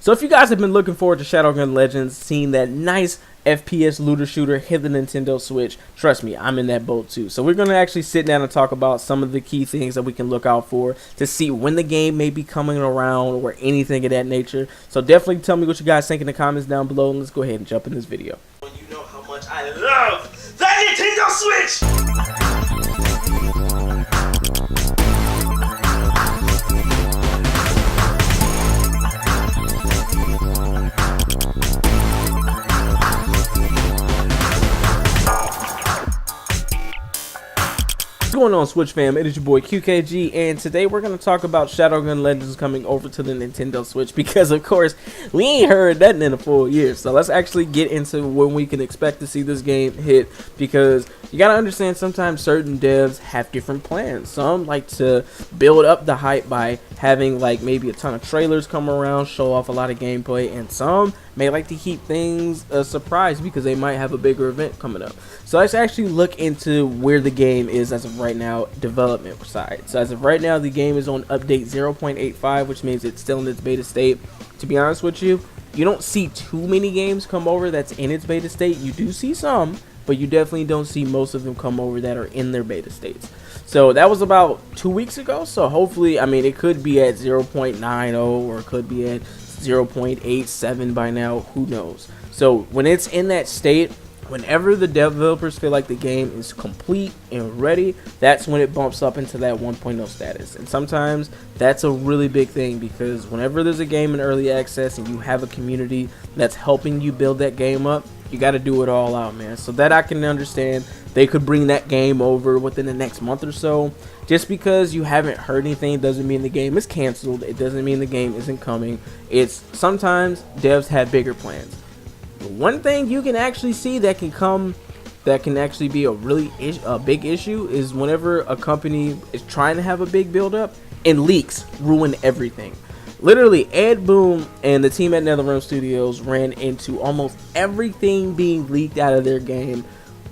So if you guys have been looking forward to Shadowgun Legends, seeing that nice FPS looter shooter hit the Nintendo Switch, trust me, I'm in that boat too. So we're going to actually sit down and talk about some of the key things that we can look out for to see when the game may be coming around or anything of that nature. So definitely tell me what you guys think in the comments down below, and let's go ahead and jump in this video. You know how much I love that Nintendo Switch! What's going on, Switch fam? It is your boy QKG, and today we're going to talk about Shadowgun Legends coming over to the Nintendo Switch, because of course we ain't heard nothing in a full year. So let's actually get into when we can expect to see this game hit, because you gotta understand sometimes certain devs have different plans. Some like to build up the hype by having like maybe a ton of trailers come around, show off a lot of gameplay, and some may like to keep things a surprise because they might have a bigger event coming up. So let's actually look into where the game is as of right now, development side. So as of right now, the game is on update 0.85, which means it's still in its beta state. To be honest with you, you don't see too many games come over that's in its beta state. You do see some, but you definitely don't see most of them come over that are in their beta states. So that was about 2 weeks ago. So hopefully, I mean, it could be at 0.90 or it could be at 0.87 by now, who knows. So when it's in that state, whenever the developers feel like the game is complete and ready, that's when it bumps up into that 1.0 status. And sometimes that's a really big thing, because whenever there's a game in early access and you have a community that's helping you build that game up, you got to do it all out, man. So that I can understand they could bring that game over within the next month or so. Just because you haven't heard anything doesn't mean the game is canceled. It doesn't mean the game isn't coming. It's sometimes devs have bigger plans. But one thing you can actually see that can actually be a big issue is whenever a company is trying to have a big build up and leaks ruin everything. Literally, Ed Boon and the team at NetherRealm Studios ran into almost everything being leaked out of their game,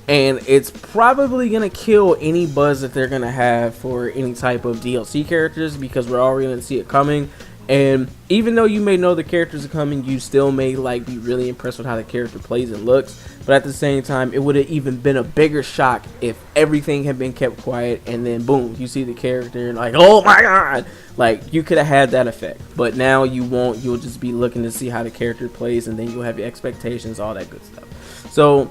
and it's probably gonna kill any buzz that they're gonna have for any type of DLC characters, because we're already gonna see it coming. And even though you may know the characters are coming, you still may like be really impressed with how the character plays and looks. But at the same time, it would have even been a bigger shock if everything had been kept quiet and then boom, you see the character and like, oh my god, like you could have had that effect. But now you won't. You'll just be looking to see how the character plays, and then you'll have your expectations, all that good stuff. So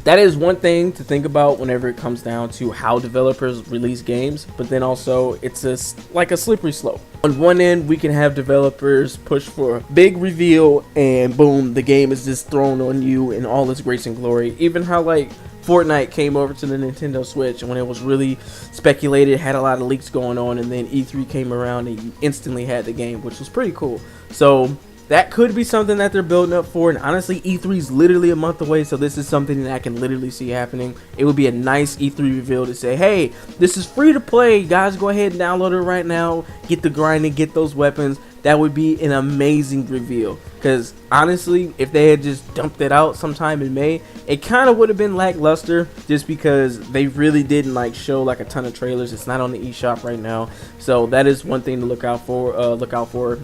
that is one thing to think about whenever it comes down to how developers release games, but then also it's like a slippery slope. On one end, we can have developers push for a big reveal and boom, the game is just thrown on you in all its grace and glory. Even how like Fortnite came over to the Nintendo Switch when it was really speculated, had a lot of leaks going on, and then E3 came around and you instantly had the game, which was pretty cool. So that could be something that they're building up for, and honestly, E3 is literally a month away, so this is something that I can literally see happening. It would be a nice E3 reveal to say, hey, this is free to play, guys, go ahead and download it right now, get the grinding, get those weapons. That would be an amazing reveal, because honestly, if they had just dumped it out sometime in May, it kind of would have been lackluster, just because they really didn't like show like a ton of trailers. It's not on the eShop right now, so that is one thing to look out for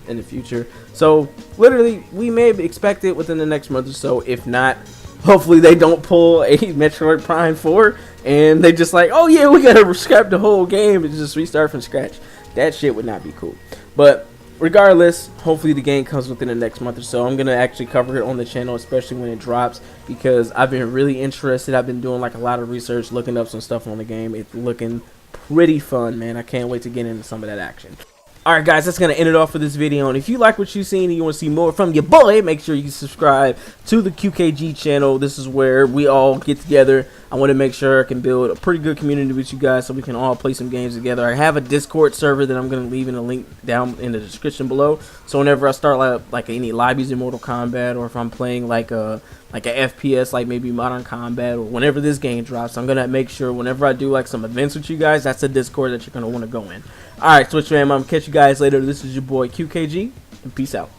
in the future. So literally, we may expect it within the next month or so. If not, hopefully they don't pull a Metroid Prime 4 and they just like, oh yeah, we gotta scrap the whole game and just restart from scratch. That shit would not be cool. But regardless, hopefully the game comes within the next month or so. I'm going to actually cover it on the channel, especially when it drops, because I've been really interested. I've been doing like a lot of research, looking up some stuff on the game. It's looking pretty fun, man. I can't wait to get into some of that action. Alright guys, that's going to end it off for this video, and if you like what you've seen and you want to see more from your boy, make sure you subscribe to the QKG channel. This is where we all get together. I want to make sure I can build a pretty good community with you guys so we can all play some games together. I have a Discord server that I'm going to leave in a link down in the description below, so whenever I start like any lobbies in Mortal Kombat, or if I'm playing like a FPS, like maybe Modern Combat, or whenever this game drops, I'm going to make sure whenever I do like some events with you guys, that's the Discord that you're going to want to go in. Alright, Switch fam, I'm going to catch you guys later. This is your boy QKG, and peace out.